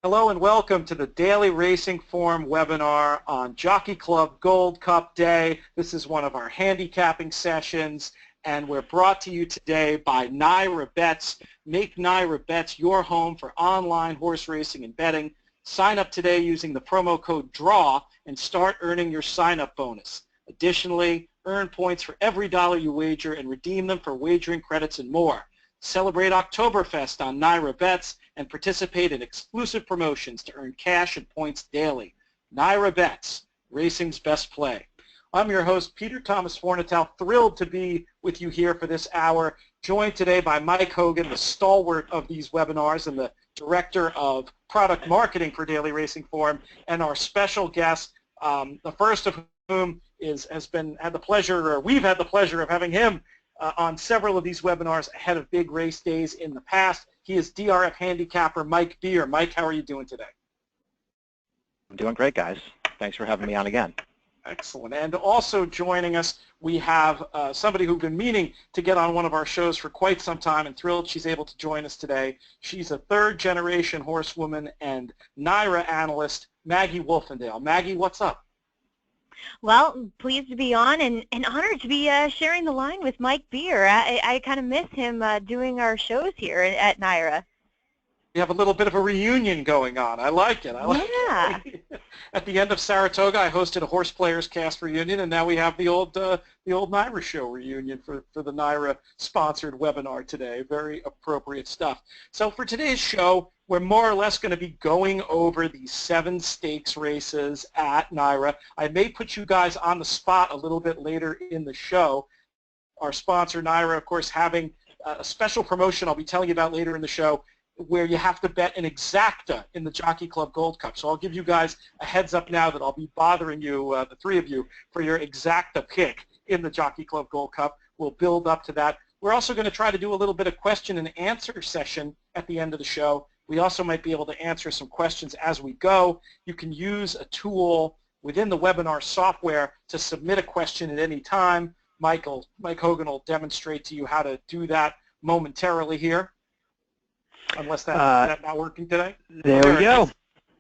Hello and welcome to the Daily Racing Form webinar on Jockey Club Gold Cup Day. This is one of our handicapping sessions, and we're brought to you today by NYRA Bets. Make NYRA Bets your home for online horse racing and betting. Sign up today using the promo code DRAW and start earning your sign-up bonus. Additionally, earn points for every dollar you wager and redeem them for wagering credits and more. Celebrate Oktoberfest on NYRA Bets and participate in exclusive promotions to earn cash and points daily. NYRA Bets, racing's best play. I'm your host, Peter Thomas Fornatale, thrilled to be with you here for this hour, joined today by Mike Hogan, the stalwart of these webinars and the Director of Product Marketing for Daily Racing Form, and our special guest, the first of whom we've had the pleasure of having him on several of these webinars ahead of big race days in the past. He is DRF handicapper Mike Beer. Mike, how are you doing today? I'm doing great, guys. Thanks for having me on again. Excellent. And also joining us, we have somebody who's been meaning to get on one of our shows for quite some time, and thrilled she's able to join us today. She's a third-generation horsewoman and NYRA analyst, Maggie Wolfendale. Maggie, what's up? Well, pleased to be on and honored to be sharing the line with Mike Beer. I kind of miss him doing our shows here at NYRA. You have a little bit of a reunion going on. I like it. Yeah. At the end of Saratoga, I hosted a Horse Players Cast reunion, and now we have the old NYRA show reunion for the NYRA sponsored webinar today. Very appropriate stuff. So for today's show, we're more or less going to be going over the 7 stakes races at NYRA. I may put you guys on the spot a little bit later in the show. Our sponsor, NYRA, of course, having a special promotion I'll be telling you about later in the show, where you have to bet an exacta in the Jockey Club Gold Cup. So I'll give you guys a heads up now that I'll be bothering you, the three of you, for your exacta pick in the Jockey Club Gold Cup. We'll build up to that. We're also going to try to do a little bit of question and answer session at the end of the show. We also might be able to answer some questions as we go. You can use a tool within the webinar software to submit a question at any time. Mike Hogan will demonstrate to you how to do that momentarily here. Unless that's not working today. There we go.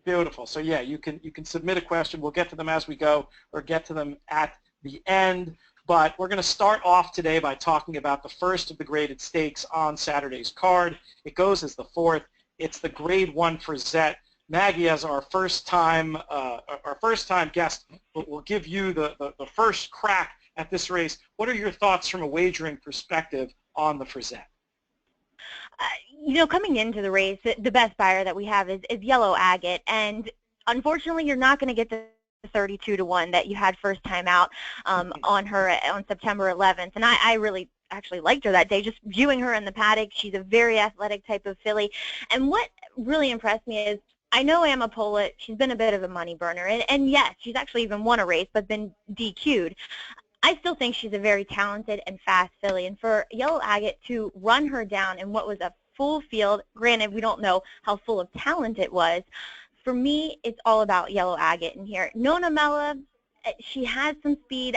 Beautiful. So yeah, you can submit a question. We'll get to them as we go, or get to them at the end. But we're going to start off today by talking about the first of the graded stakes on Saturday's card. It goes as the 4th. It's the Grade 1 Frizette. Maggie, as our first time guest, will give you the first crack at this race. What are your thoughts from a wagering perspective on the Frizette? Coming into the race, the best buyer that we have is Yellow Agate, and unfortunately, you're not going to get the 32-1 that you had first time out on her on September 11th, and I really actually liked her that day. Just viewing her in the paddock, she's a very athletic type of filly, and what really impressed me is I know Amapola, she's been a bit of a money burner, and yes, she's actually even won a race but been DQ'd. I still think she's a very talented and fast filly, and for Yellow Agate to run her down in what was a full field, granted we don't know how full of talent it was, for me it's all about Yellow Agate in here. Nona Mella, she has some speed.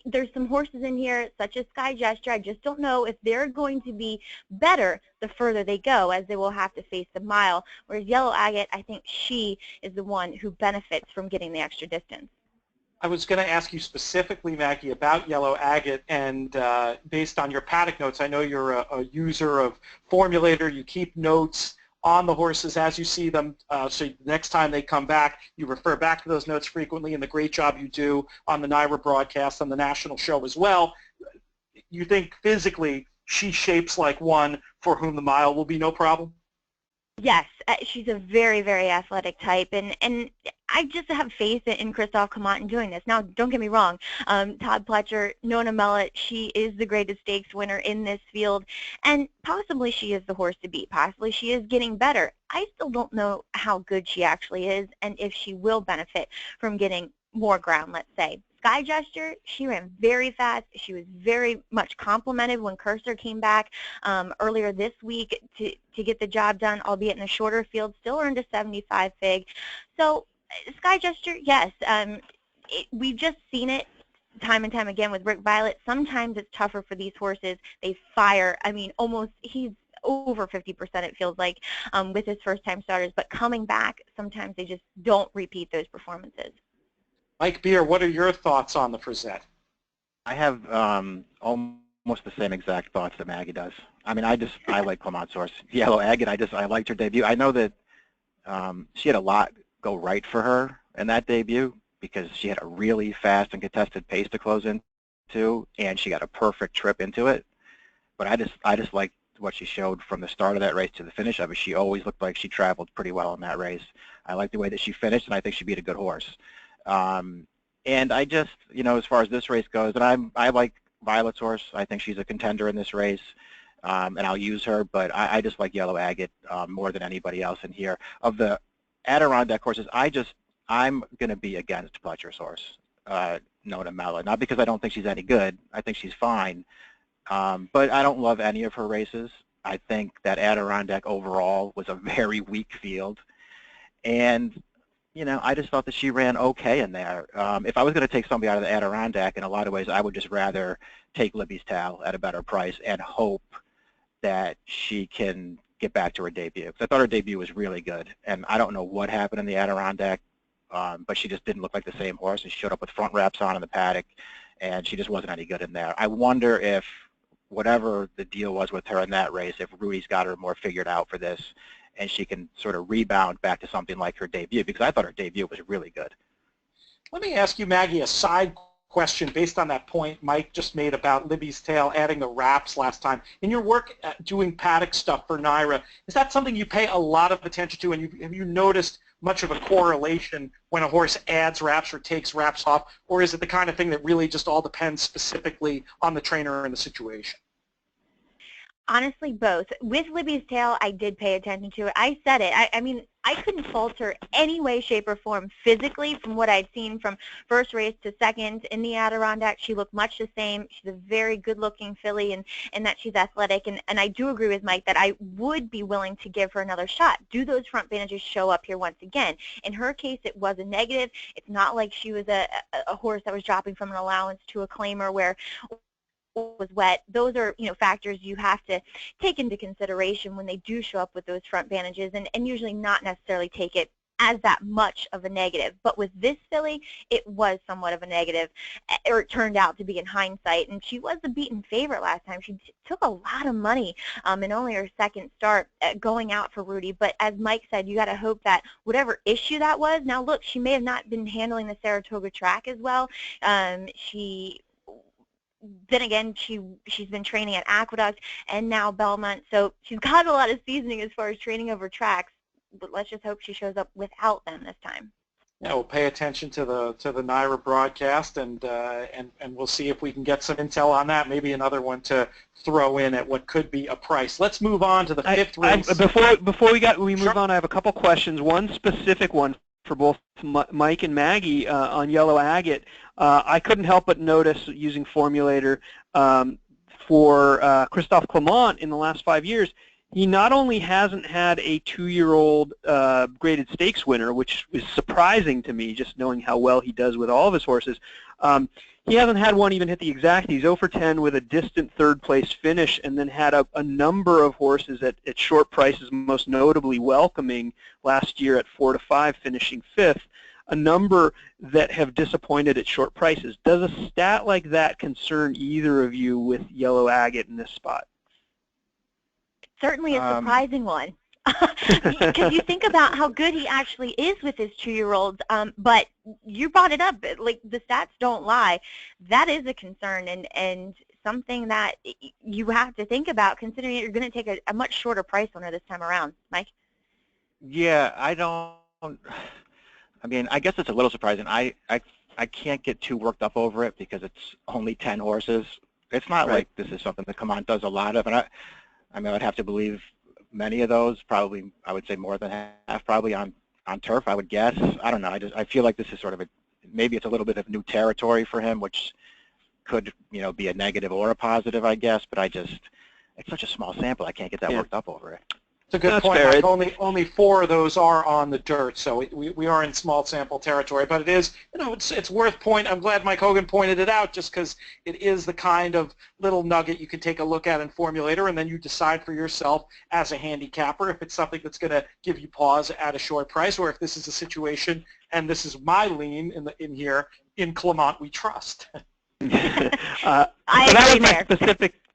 There's some horses in here such as Sky Gesture. I just don't know if they're going to be better the further they go, as they will have to face the mile, whereas Yellow Agate, I think she is the one who benefits from getting the extra distance. I was going to ask you specifically, Maggie, about Yellow Agate, and based on your paddock notes, I know you're a user of Formulator. You keep notes on the horses as you see them, so next time they come back, you refer back to those notes frequently, and the great job you do on the NYRA broadcast, on the national show as well. You think physically she shapes like one for whom the mile will be no problem? Yes, she's a very, very athletic type, and I just have faith in Christophe Comont in doing this. Now, don't get me wrong, Todd Pletcher, Nona Mella, she is the greatest stakes winner in this field, and possibly she is the horse to beat. Possibly she is getting better. I still don't know how good she actually is, and if she will benefit from getting more ground, let's say. Sky Gesture, she ran very fast. She was very much complimented when Cursor came back earlier this week to get the job done, albeit in a shorter field, still earned a 75 fig. So Sky Gesture, yes, we've just seen it time and time again with Rick Violet. Sometimes it's tougher for these horses. They fire. I mean, almost he's over 50% it feels like with his first-time starters, but coming back, sometimes they just don't repeat those performances. Mike Beer, what are your thoughts on the Frizette? I have almost the same exact thoughts that Maggie does. I mean, I like Belmont Source. Yellow Agate, I liked her debut. I know that she had a lot go right for her in that debut because she had a really fast and contested pace to close into, and she got a perfect trip into it. But I just liked what she showed from the start of that race to the finish of it. She always looked like she traveled pretty well in that race. I like the way that she finished, and I think she beat a good horse. And I just, as far as this race goes, and I like Violet's horse. I think she's a contender in this race, and I'll use her. But I just like Yellow Agate more than anybody else in here. Of the Adirondack horses, I'm going to be against Pletcher's horse, Nona Mella. Not because I don't think she's any good. I think she's fine. But I don't love any of her races. I think that Adirondack overall was a very weak field. And I just thought that she ran okay in there. If I was going to take somebody out of the Adirondack, in a lot of ways, I would just rather take Libby's Tale at a better price and hope that she can get back to her debut. Because I thought her debut was really good. And I don't know what happened in the Adirondack, but she just didn't look like the same horse. And she showed up with front wraps on in the paddock, and she just wasn't any good in there. I wonder if whatever the deal was with her in that race, if Rudy's got her more figured out for this, and she can sort of rebound back to something like her debut, because I thought her debut was really good. Let me ask you, Maggie, a side question based on that point Mike just made about Libby's Tale adding the wraps last time. In your work doing paddock stuff for NYRA, is that something you pay a lot of attention to, and have you noticed much of a correlation when a horse adds wraps or takes wraps off, or is it the kind of thing that really just all depends specifically on the trainer and the situation? Honestly, both. With Libby's Tale, I did pay attention to it. I said it. I mean, I couldn't fault her any way, shape, or form physically from what I'd seen from first race to second. In the Adirondack, she looked much the same. She's a very good-looking filly, and that she's athletic. And I do agree with Mike that I would be willing to give her another shot. Do those front bandages show up here once again? In her case, it was a negative. It's not like she was a horse that was dropping from an allowance to a claimer where was wet. Those are, factors you have to take into consideration when they do show up with those front bandages, and usually not necessarily take it as that much of a negative. But with this filly, it was somewhat of a negative, or it turned out to be in hindsight, and she was a beaten favorite last time. She took a lot of money in only her second start going out for Rudy, but as Mike said, you got to hope that whatever issue that was, now look, she may have not been handling the Saratoga track as well. Then again, she's been training at Aqueduct and now Belmont, so she's got a lot of seasoning as far as training over tracks. But let's just hope she shows up without them this time. Yeah, we'll pay attention to the NYRA broadcast, and we'll see if we can get some intel on that. Maybe another one to throw in at what could be a price. Let's move on to the fifth race. Before we move on, I have a couple questions. One specific one for both Mike and Maggie on Yellow Agate. I couldn't help but notice, using Formulator, for Christophe Clement in the last 5 years, he not only hasn't had a 2-year-old graded stakes winner, which is surprising to me, just knowing how well he does with all of his horses. He hasn't had one even hit the exact. He's 0 for 10 with a distant third-place finish, and then had a number of horses at short prices, most notably Welcoming last year at 4 to 5, finishing 5th. A number that have disappointed at short prices. Does a stat like that concern either of you with Yellow Agate in this spot? Certainly a surprising one. Because you think about how good he actually is with his 2-year-olds, but you brought it up, like the stats don't lie. That is a concern, and something that you have to think about, considering that you're going to take a much shorter price on her this time around. Mike? Yeah, I mean, I guess it's a little surprising. I can't get too worked up over it because it's only 10 horses. It's not like this is something that Clement does a lot of, and I mean, I'd have to believe many of those, probably, I would say more than half, probably on turf, I would guess. I don't know. I feel like this is sort of maybe it's a little bit of new territory for him, which could, be a negative or a positive, I guess. But it's such a small sample. I can't get that worked up over it. It's a good That's point, fair. Mike. Only 4 of those are on the dirt, so we are in small sample territory. But it is, it's worth pointing. I'm glad Mike Hogan pointed it out, just because it is the kind of little nugget you can take a look at in Formulator, and then you decide for yourself as a handicapper if it's something that's going to give you pause at a short price, or if this is a situation, and this is my lean in here, in Clement we trust.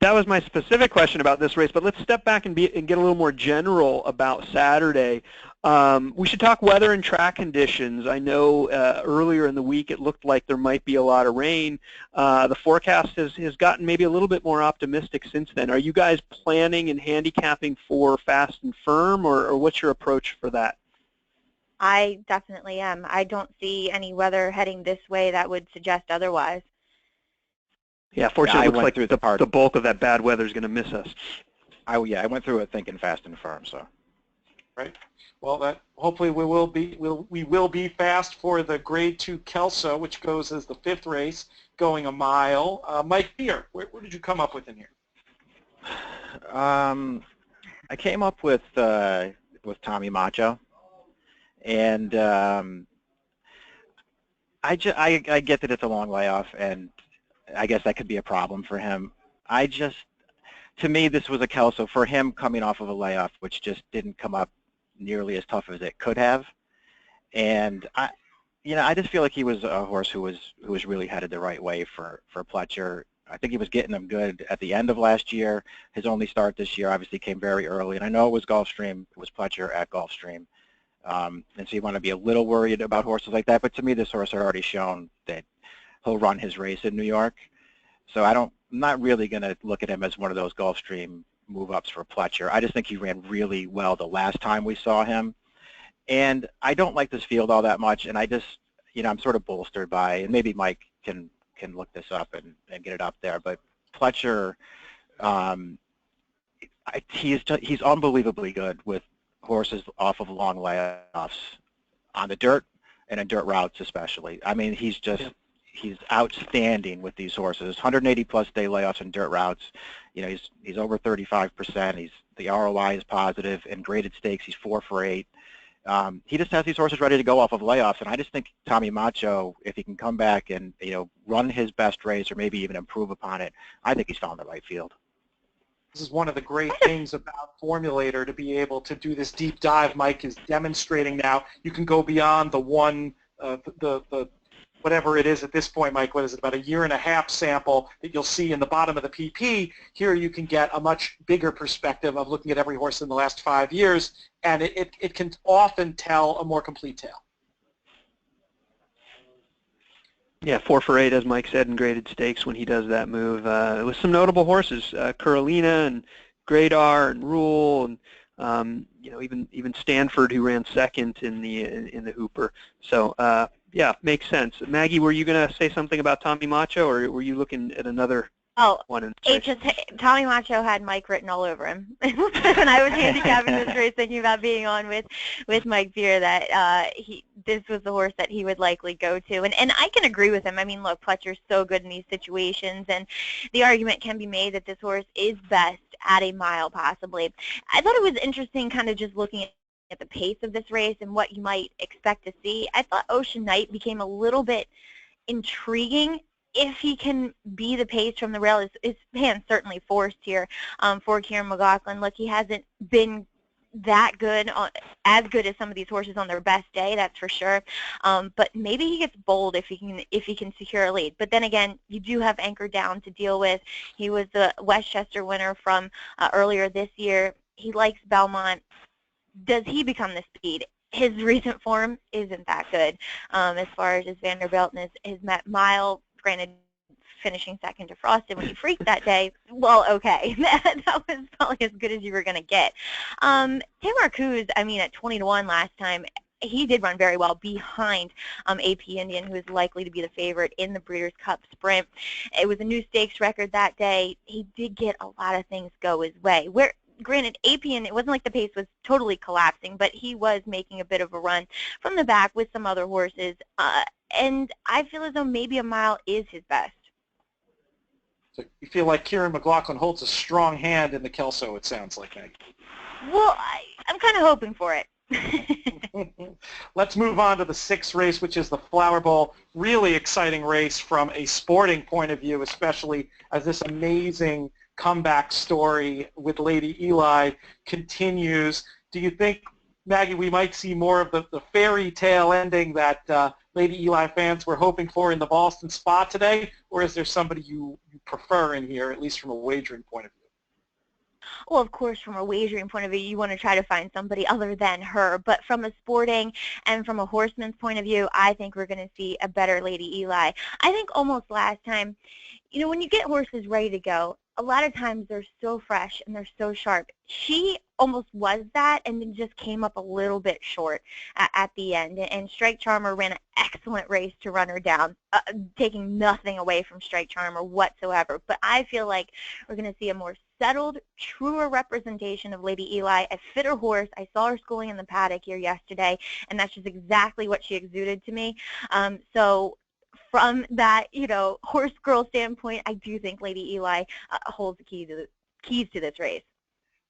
That was my specific question about this race, but let's step back and get a little more general about Saturday. We should talk weather and track conditions. I know earlier in the week it looked like there might be a lot of rain. The forecast has gotten maybe a little bit more optimistic since then. Are you guys planning and handicapping for fast and firm, or what's your approach for that? I definitely am. I don't see any weather heading this way that would suggest otherwise. Yeah, fortunately, it looks like the bulk of that bad weather is going to miss us. I went through it thinking fast and firm. So. Right. Well, hopefully we will be fast for the Grade 2 Kelso, which goes as the 5th race, going a mile. Mike Beer, where did you come up with in here? I came up with Tommy Macho, and I get that it's a long layoff, and I guess that could be a problem for him. To me, this was a Kelso for him coming off of a layoff, which just didn't come up nearly as tough as it could have. And I just feel like he was a horse who was really headed the right way for Pletcher. I think he was getting them good at the end of last year. His only start this year obviously came very early, and I know it was Gulfstream. It was Pletcher at Gulfstream. And so you want to be a little worried about horses like that. But to me, this horse had already shown that he'll run his race in New York. So I'm not really going to look at him as one of those Gulfstream move-ups for Pletcher. I just think he ran really well the last time we saw him. And I don't like this field all that much, and I just, I'm sort of bolstered by, and maybe Mike can look this up and get it up there, but Pletcher, he's unbelievably good with horses off of long layoffs on the dirt and in dirt routes especially. I mean, he's outstanding with these horses. 180-plus day layoffs in dirt routes. He's over 35%. The ROI is positive. In graded stakes, he's 4 for 8. He just has these horses ready to go off of layoffs, and I just think Tommy Macho, if he can come back and run his best race or maybe even improve upon it, I think he's found the right field. This is one of the great things about Formulator, to be able to do this deep dive. Mike is demonstrating now. You can go beyond the one, the whatever it is at this point, Mike, what is it, about a 1.5-year sample that you'll see in the bottom of the PP. Here you can get a much bigger perspective of looking at every horse in the last 5 years, and it can often tell a more complete tale. Yeah, 4 for 8, as Mike said, in graded stakes when he does that move. With some notable horses, Carolina and Gradar and Rule, and even Stanford, who ran second in the Hooper. So yeah, makes sense. Maggie, were you going to say something about Tommy Macho, or were you looking at another one? Tommy Macho had Mike written all over him. When I was handicapping this race, thinking about being on with Mike Beer, that this was the horse that he would likely go to. And I can agree with him. I mean, look, Pletcher's so good in these situations, and the argument can be made that this horse is best at a mile, possibly. I thought it was interesting kind of just looking at the pace of this race and what you might expect to see. I thought Ocean Knight became a little bit intriguing. If he can be the pace from the rail, his hand's certainly forced here for Kieran McLaughlin. Look, he hasn't been that good, as good as some of these horses on their best day, that's for sure. But maybe he gets bold if he can secure a lead. But then again, you do have Anchor Down to deal with. He was the Westchester winner from earlier this year. He likes Belmont. Does he become the speed? His recent form isn't that good as far as his Vanderbilt and his mile. Granted, finishing second to Frosted when he freaked that day, well, okay. That was probably as good as you were going to get. Tamar Cruz, I mean, at 20-1 last time, he did run very well behind AP Indian, who is likely to be the favorite in the Breeders' Cup Sprint. It was a new stakes record that day. He did get a lot of things go his way. Granted, Apian, it wasn't like the pace was totally collapsing, but he was making a bit of a run from the back with some other horses, and I feel as though maybe a mile is his best. So you feel like Kieran McLaughlin holds a strong hand in the Kelso, it sounds like, Maggie. Well, I'm kind of hoping for it. Let's move on to the sixth race, which is the Flower Bowl. Really exciting race from a sporting point of view, especially as this amazing comeback story with Lady Eli continues. Do you think, Maggie, we might see more of the fairy tale ending that Lady Eli fans were hoping for in the Boston Spa today, or is there somebody you prefer in here, at least from a wagering point of view? Well, of course, from a wagering point of view, you want to try to find somebody other than her. But from a sporting and from a horseman's point of view, I think we're going to see a better Lady Eli. I think almost last time, you know, when you get horses ready to go, a lot of times they're so fresh and they're so sharp. She almost was that and then just came up a little bit short at the end. And Strike Charmer ran an excellent race to run her down, taking nothing away from Strike Charmer whatsoever. But I feel like we're going to see a more settled, truer representation of Lady Eli, a fitter horse. I saw her schooling in the paddock here yesterday, and that's just exactly what she exuded to me. So from that, you know, horse girl standpoint, I do think Lady Eli holds the keys to this race.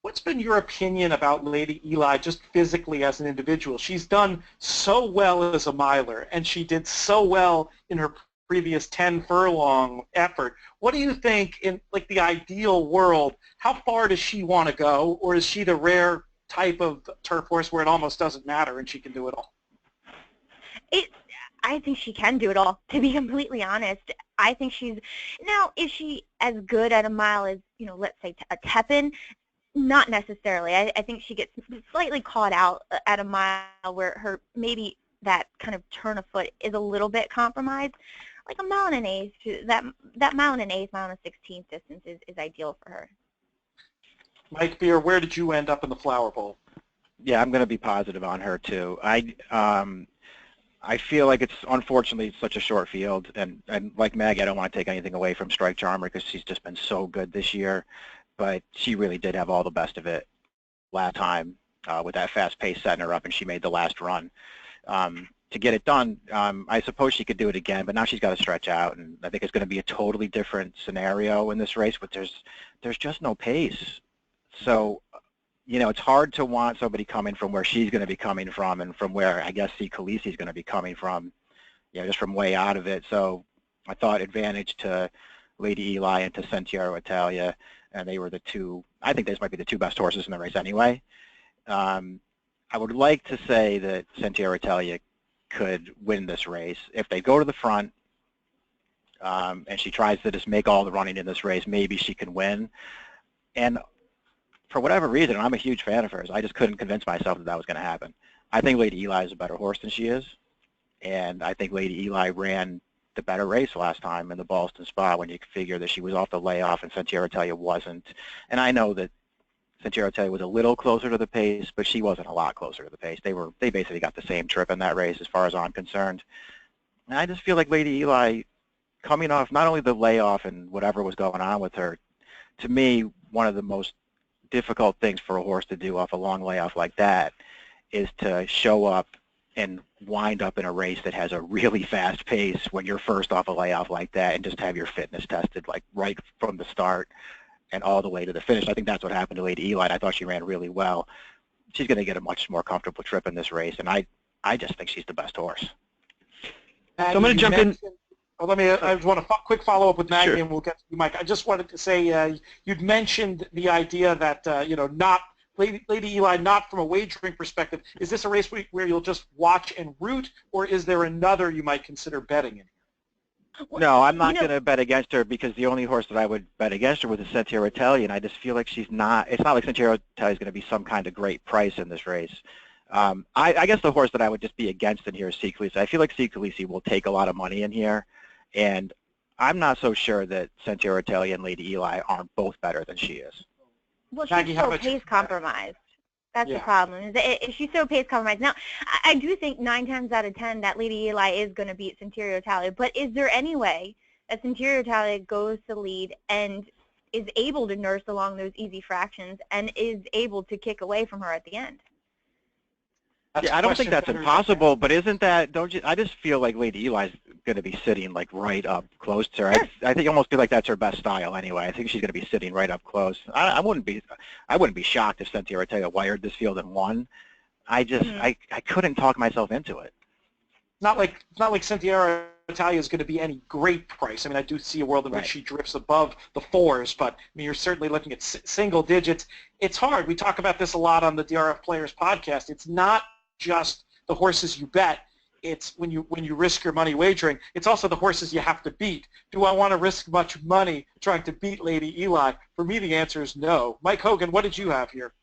What's been your opinion about Lady Eli just physically as an individual? She's done so well as a miler, and she did so well in her previous 10 furlong effort. What do you think in like the ideal world, how far does she want to go, or is she the rare type of turf horse where it almost doesn't matter and she can do it all? I think she can do it all, to be completely honest. I think she's, now, is she as good at a mile as, you know, let's say a Tepin? Not necessarily. I think she gets slightly caught out at a mile where her, maybe that kind of turn of foot is a little bit compromised. Like a mile and an eighth, that mile and an eighth, mile and a 16th distance is ideal for her. Mike Beer, where did you end up in the Flower Bowl? Yeah, I'm going to be positive on her too. I feel like it's unfortunately such a short field, and like Maggie, I don't want to take anything away from Strike Charmer because she's just been so good this year, but she really did have all the best of it last time with that fast pace setting her up, and she made the last run. To get it done, I suppose she could do it again, but now she's got to stretch out, and I think it's going to be a totally different scenario in this race, but there's just no pace. So, you know, it's hard to want somebody coming from where she's going to be coming from and from where I guess C. Khaleesi's going to be coming from, you know, just from way out of it. So I thought advantage to Lady Eli and to Sentiero Italia, and they were the two, I think these might be the two best horses in the race anyway. I would like to say that Sentiero Italia could win this race. If they go to the front and she tries to just make all the running in this race, maybe she can win. And for whatever reason, I'm a huge fan of hers, I just couldn't convince myself that that was going to happen. I think Lady Eli is a better horse than she is, and I think Lady Eli ran the better race last time in the Boston Spa when you figure that she was off the layoff and Sentiero Italia wasn't. And I know that Sentiero Italia was a little closer to the pace, but she wasn't a lot closer to the pace. They basically got the same trip in that race as far as I'm concerned. And I just feel like Lady Eli, coming off not only the layoff and whatever was going on with her, to me, one of the most difficult things for a horse to do off a long layoff like that is to show up and wind up in a race that has a really fast pace when you're first off a layoff like that, and just have your fitness tested like right from the start and all the way to the finish. I think that's what happened to Lady Eli. I thought she ran really well. She's going to get a much more comfortable trip in this race, and I just think she's the best horse. Maggie, so I'm going to jump in. Oh, I just want a quick follow-up with Maggie, Sure. and we'll get to you, Mike. I just wanted to say you'd mentioned the idea that, you know, not Lady Eli, not from a wagering perspective. Is this a race where you'll just watch and root, or is there another you might consider betting in? No, I'm not going to bet against her because the only horse that I would bet against her was the Sentiero Italia, and I just feel like she's not. It's not like Sentiero Italia is going to be some kind of great price in this race. I guess the horse that I would just be against in here is C. Khaleesi. I feel like C. Khaleesi will take a lot of money in here, and I'm not so sure that Sentiero Italia and Lady Eli aren't both better than she is. Well, Maggie, she's how so about you? pace compromised. That's Yeah. the problem. Is she's so pace compromised. Now, I do think 9 times out of 10 that Lady Eli is going to beat Sentiero Italia, but is there any way that Sentiero Italia goes to lead and is able to nurse along those easy fractions and is able to kick away from her at the end? That's Yeah, a I don't think question that's better than impossible, but isn't that, don't you, I just feel like Lady Eli's going to be sitting like right up close to her. I think almost feel like that's her best style anyway. I think she's going to be sitting right up close. I wouldn't be shocked if Cynthia Ortega wired this field and won. I couldn't talk myself into it. It's not like Cynthia Italia is going to be any great price. I mean, I do see a world in which she drifts above the fours, but I mean, you're certainly looking at single digits. It's hard. We talk about this a lot on the DRF Players podcast. It's not just the horses you bet. It's when you risk your money wagering, it's also the horses you have to beat. Do I want to risk much money trying to beat Lady Eli? For me, the answer is no. Mike Hogan, what did you have here?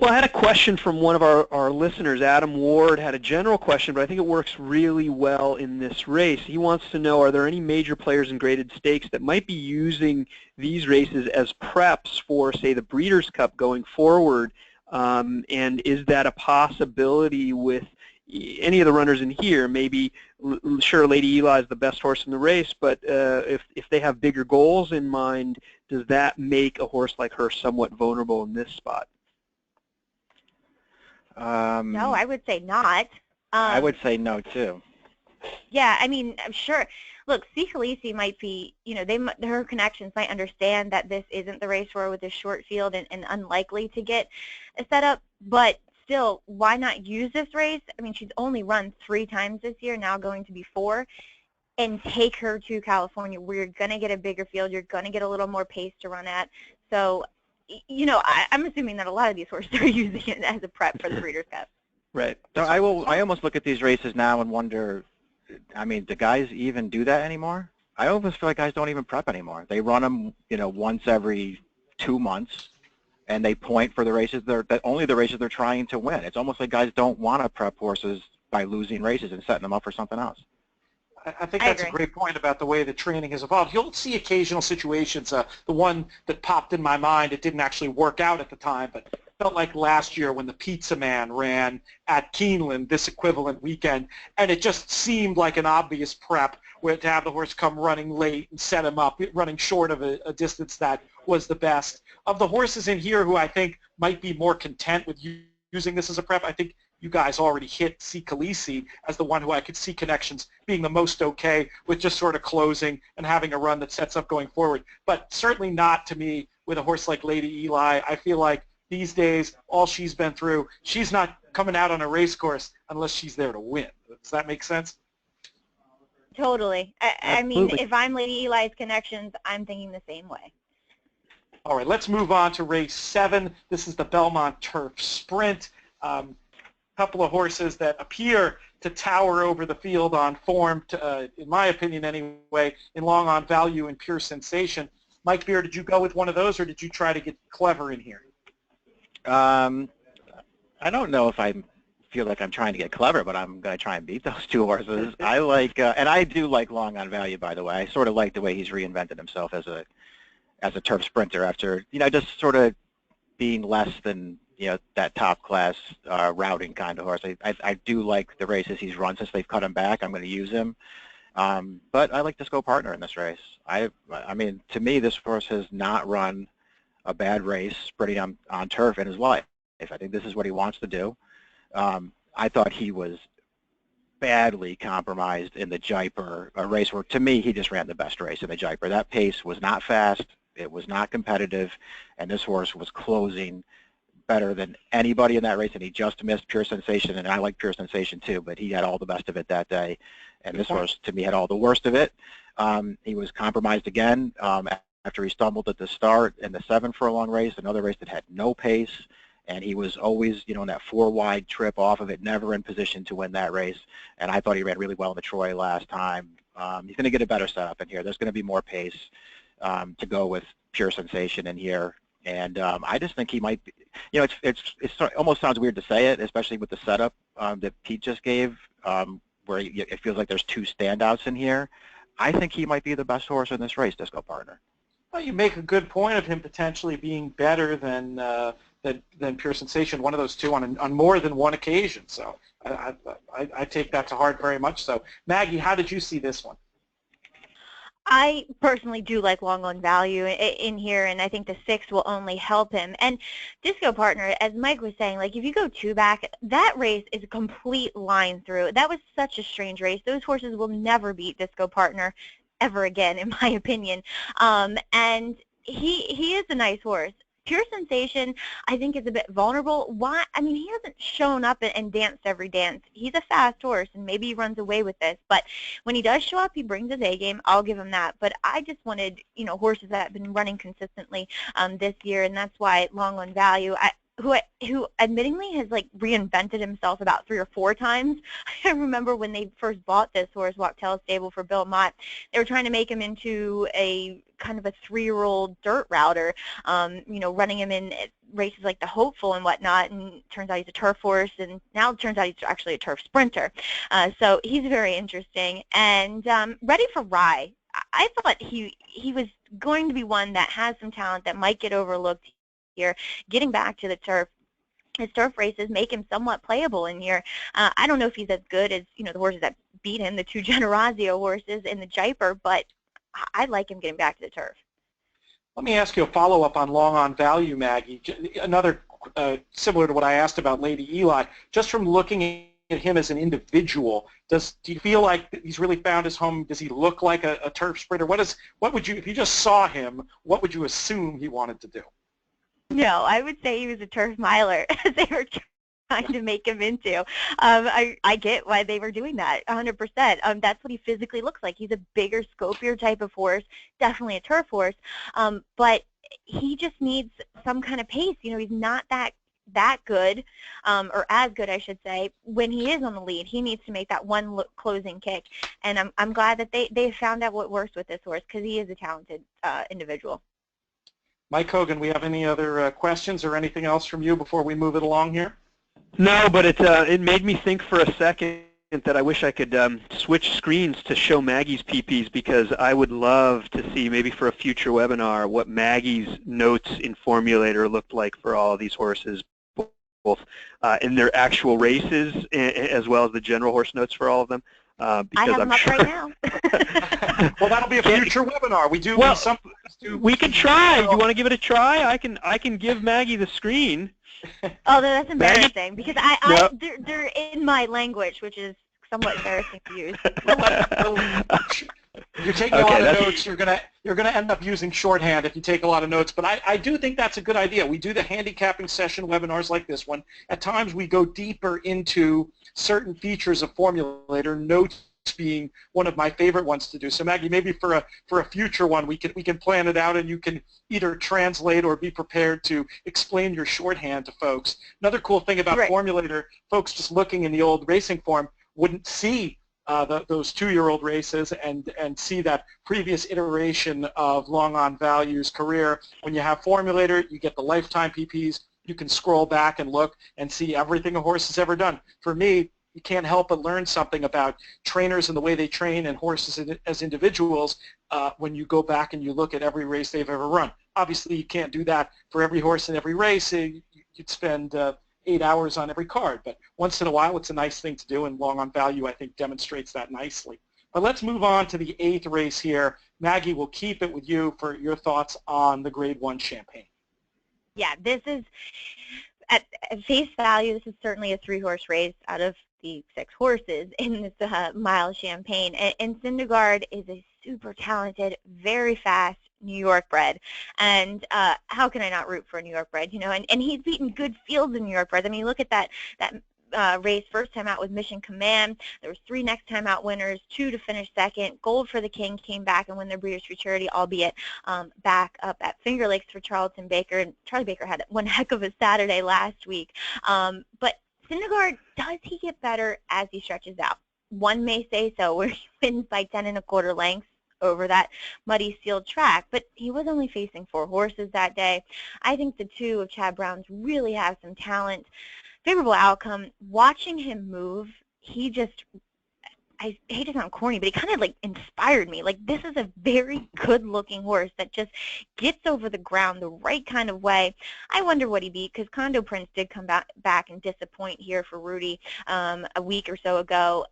Well, I had a question from one of our listeners. Adam Ward had a general question, but I think it works really well in this race. He wants to know, are there any major players in graded stakes that might be using these races as preps for, say, the Breeders' Cup going forward? And is that a possibility with any of the runners in here? Maybe, sure, Lady Eli is the best horse in the race, but if they have bigger goals in mind, does that make a horse like her somewhat vulnerable in this spot? No, I would say not. I would say no too. Yeah, I mean, I'm sure. Look, C. Khaleesi might be, her connections might understand that this isn't the race for her with this short field and unlikely to get a setup, but still, why not use this race? I mean, she's only run 3 times this year, now going to be 4, and take her to California where you're going to get a bigger field, you're going to get a little more pace to run at. So, I'm assuming that a lot of these horses are using it as a prep for the Breeders' Cup. Right. So I almost look at these races now and wonder, I mean, do guys even do that anymore? I almost feel like guys don't even prep anymore. They run them, once every 2 months, and they point for the races only the races they're trying to win. It's almost like guys don't want to prep horses by losing races and setting them up for something else. I think that's a great point about the way the training has evolved. You'll see occasional situations. The one that popped in my mind, it didn't actually work out at the time, but felt like last year when the Pizza Man ran at Keeneland this equivalent weekend, and it just seemed like an obvious prep where to have the horse come running late and set him up, running short of a distance that was the best. Of the horses in here who I think might be more content with using this as a prep, I think you guys already hit C. Khaleesi as the one who I could see connections being the most okay with just sort of closing and having a run that sets up going forward. But certainly not to me with a horse like Lady Eli. I feel like these days, all she's been through, she's not coming out on a race course unless she's there to win. Does that make sense? Totally. I mean, if I'm Lady Eli's connections, I'm thinking the same way. All right, let's move on to race 7. This is the Belmont Turf Sprint. Couple of horses that appear to tower over the field on form, in my opinion anyway, in long on value and pure sensation. Mike Beer, did you go with one of those, or did you try to get clever in here? I don't know if I feel like I'm trying to get clever, but I'm going to try and beat those 2 horses. I like, and I do like long on value, by the way. I sort of like the way he's reinvented himself as a turf sprinter after, just sort of being less than, that top class routing kind of horse. I do like the races he's run since they've cut him back. I'm going to use him. But I like Disco Partner in this race. I mean, to me, this horse has not run a bad race sprinting on turf in his life. I think this is what he wants to do. I thought he was badly compromised in the Jaipur, a race where, to me, he just ran the best race in the Jaipur. That pace was not fast. It was not competitive. And this horse was closing better than anybody in that race, and he just missed Pure Sensation, and I like Pure Sensation too, but he had all the best of it that day, and this horse, to me, had all the worst of it. He was compromised again after he stumbled at the start in the 7 furlong race, another race that had no pace, and he was always, in that 4-wide trip off of it, never in position to win that race, and I thought he ran really well in the Troy last time. He's going to get a better setup in here. There's going to be more pace to go with Pure Sensation in here. And I just think he might be, it almost sounds weird to say it, especially with the setup that Pete just gave, where it feels like there's 2 standouts in here. I think he might be the best horse in this race, Disco Partner. Well, you make a good point of him potentially being better than Pure Sensation, one of those 2 on more than one occasion. So I take that to heart very much so. Maggie, how did you see this one? I personally do like long on value in here, and I think the 6 will only help him. And Disco Partner, as Mike was saying, like if you go 2 back, that race is a complete line through. That was such a strange race. Those horses will never beat Disco Partner ever again, in my opinion. And he is a nice horse. Pure Sensation, I think, is a bit vulnerable. Why? I mean, he hasn't shown up and danced every dance. He's a fast horse, and maybe he runs away with this. But when he does show up, he brings his A game. I'll give him that. But I just wanted, horses that have been running consistently this year, and that's why long on value. Who admittingly has like reinvented himself about 3 or 4 times. I remember when they first bought this horse, Wachtell Stable for Belmont, they were trying to make him into a kind of a 3-year-old dirt router, running him in races like the Hopeful and whatnot, and turns out he's a turf horse, and now it turns out he's actually a turf sprinter. So he's very interesting. And Ready for Rye, I thought he was going to be one that has some talent that might get overlooked here, getting back to the turf. His turf races make him somewhat playable in here. I don't know if he's as good as the horses that beat him, the 2 Generazio horses in the Jaipur, but I like him getting back to the turf. Let me ask you a follow-up on long on value, Maggie. Another similar to what I asked about Lady Eli. Just from looking at him as an individual, do you feel like he's really found his home? Does he look like a turf sprinter? What would you, if you just saw him, what would you assume he wanted to do? No, I would say he was a turf miler, as they were trying to make him into. I get why they were doing that, 100%. That's what he physically looks like. He's a bigger, scopier type of horse, definitely a turf horse, but he just needs some kind of pace. He's not that good, or as good, I should say, when he is on the lead. He needs to make that one closing kick, and I'm glad that they found out what works with this horse, because he is a talented individual. Mike Hogan, we have any other questions or anything else from you before we move it along here? No, but it made me think for a second that I wish I could switch screens to show Maggie's PPs, because I would love to see, maybe for a future webinar, what Maggie's notes in Formulator looked like for all of these horses, both in their actual races as well as the general horse notes for all of them. I have them up right now. Well, that'll be a future webinar. We can try. You want to give it a try? I can give Maggie the screen. Oh, that's embarrassing, because they're in my language, which is somewhat embarrassing to use. You're taking a lot of notes. You're gonna end up using shorthand if you take a lot of notes. But I do think that's a good idea. We do the handicapping session webinars like this one. At times we go deeper into certain features of Formulator, notes being one of my favorite ones to do. So Maggie, maybe for a future one, we can plan it out, and you can either translate or be prepared to explain your shorthand to folks. Another cool thing about Formulator, folks just looking in the old racing form wouldn't see those 2-year-old races and see that previous iteration of long on value's career. When you have Formulator, you get the lifetime PPs. You can scroll back and look and see everything a horse has ever done. For me, you can't help but learn something about trainers and the way they train and horses as individuals when you go back and you look at every race they've ever run. Obviously, you can't do that for every horse in every race. You'd spend 8 hours on every card. But once in a while, it's a nice thing to do, and long on value, I think, demonstrates that nicely. But let's move on to the 8th race here. Maggie, we'll keep it with you for your thoughts on the Grade 1 Champagne. Yeah, this is, at face value, this is certainly a 3-horse race out of the 6 horses in this mile Champagne. And Syndergaard is a super talented, very fast New York bred. And how can I not root for a New York bred? And he's beaten good fields in New York breds. I mean, look at that race first time out with Mission Command. There was 3 next time out winners, 2 to finish second. Gold for the King came back and won their Breeders' Futurity, albeit back up at Finger Lakes for Charlton Baker. And Charlie Baker had one heck of a Saturday last week. But Syndergaard, does he get better as he stretches out? One may say so, where he wins by 10 1/4 lengths over that muddy sealed track, but he was only facing 4 horses that day. I think the 2 of Chad Brown's really have some talent. Favorable outcome. Watching him move, I hate to sound corny, but it kind of like inspired me. Like, this is a very good-looking horse that just gets over the ground the right kind of way. I wonder what he beat, because Condo Prince did come back and disappoint here for Rudy a week or so ago.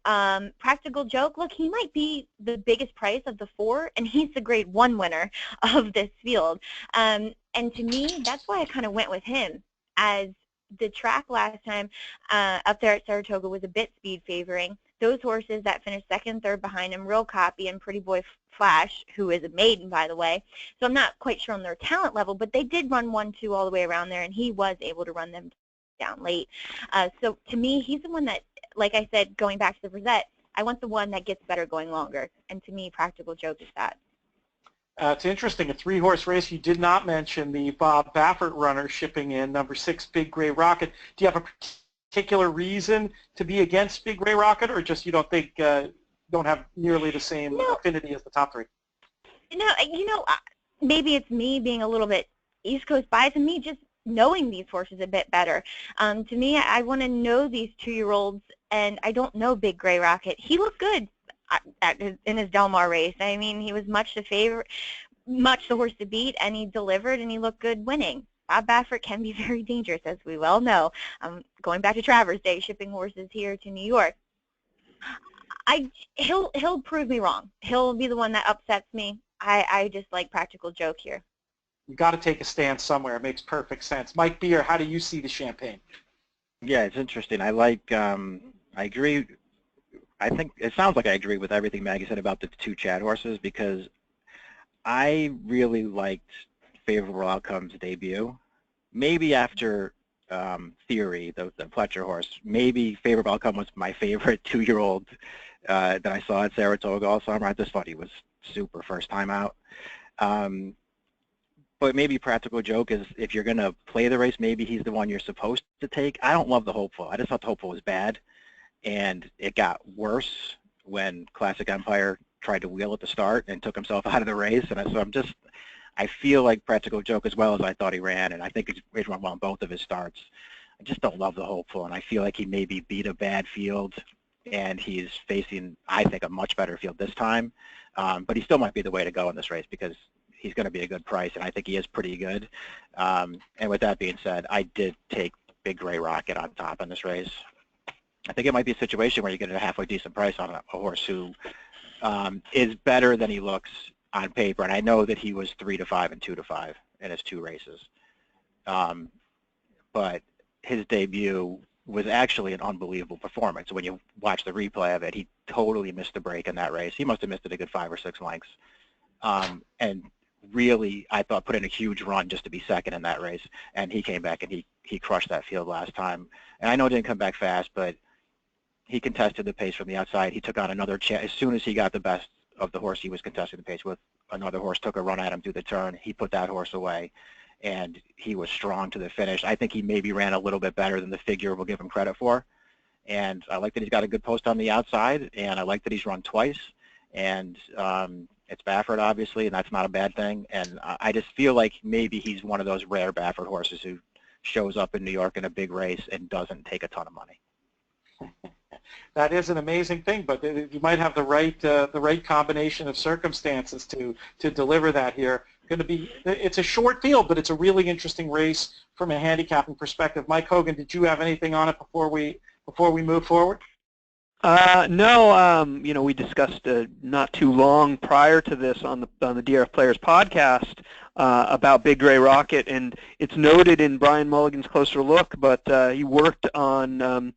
Practical Joke, look, he might be the biggest price of the four, and he's the Grade 1 winner of this field. And to me, that's why I kind of went with him, as the track last time up there at Saratoga was a bit speed favoring. Those horses that finished second, third behind him, Real Copy and Pretty Boy Flash, who is a maiden, by the way. So I'm not quite sure on their talent level, but they did run 1-2 all the way around there, and he was able to run them down late. So to me, he's the one that, like I said, going back to the Frizette, I want the one that gets better going longer. And to me, Practical Joke is that. It's interesting, a three-horse race. You did not mention the Bob Baffert runner shipping in, number 6, Big Gray Rocket. Do you have a particular reason to be against Big Gray Rocket, or just you don't think don't have nearly the same affinity as the top three? No, maybe it's me being a little bit East Coast biased, and me just knowing these horses a bit better. To me, I want to know these 2-year-olds, and I don't know Big Gray Rocket. He looked good in his Del Mar race. I mean, he was much the horse to beat, and he delivered, and he looked good winning. Bob Baffert can be very dangerous, as we well know. Going back to Travers Day, shipping horses here to New York. He'll prove me wrong. He'll be the one that upsets me. I just like Practical Joke here. You got to take a stand somewhere. It makes perfect sense. Mike Beer, how do you see the Champagne? Yeah, it's interesting. I agree. I think it sounds like I agree with everything Maggie said about the 2 Chad horses, because I really liked Favorable Outcome's debut. Maybe after Theory, the Fletcher horse, maybe Favorable Outcome was my favorite 2-year-old that I saw at Saratoga all summer. I just thought he was super first time out. But maybe Practical Joke is, if you're going to play the race, maybe he's the one you're supposed to take. I don't love the Hopeful. I just thought the Hopeful was bad. And it got worse when Classic Empire tried to wheel at the start and took himself out of the race. And so I feel like Practical Joke, as well as I thought he ran, and I think he's run well in both of his starts, I just don't love the Hopeful. And I feel like he maybe beat a bad field, and he's facing, I think, a much better field this time. But he still might be the way to go in this race, because he's going to be a good price, and I think he is pretty good. And with that being said, I did take Big Gray Rocket on top in this race. I think it might be a situation where you get a halfway decent price on a horse who is better than he looks on paper. And I know that he was 3-5 and 2-5 in his 2 races. But his debut was actually an unbelievable performance. When you watch the replay of it, he totally missed the break in that race. He must have missed it a good 5 or 6 lengths. And really, I thought, put in a huge run just to be second in that race. And he came back and he crushed that field last time. And I know it didn't come back fast, but he contested the pace from the outside. He took on another chance. As soon as he got the best of the horse he was contesting the pace with, another horse took a run at him through the turn. He put that horse away, and he was strong to the finish. I think he maybe ran a little bit better than the figure will give him credit for. And I like that he's got a good post on the outside, and I like that he's run twice. And it's Baffert, obviously, and that's not a bad thing. And I just feel like maybe he's one of those rare Baffert horses who shows up in New York in a big race and doesn't take a ton of money. That is an amazing thing, but you might have the right combination of circumstances to deliver that here. It's a short field, but it's a really interesting race from a handicapping perspective. Mike Hogan, did you have anything on it before we move forward? No, we discussed not too long prior to this on the DRF Players podcast about Big Gray Rocket, and it's noted in Brian Mulligan's Closer Look, but he worked on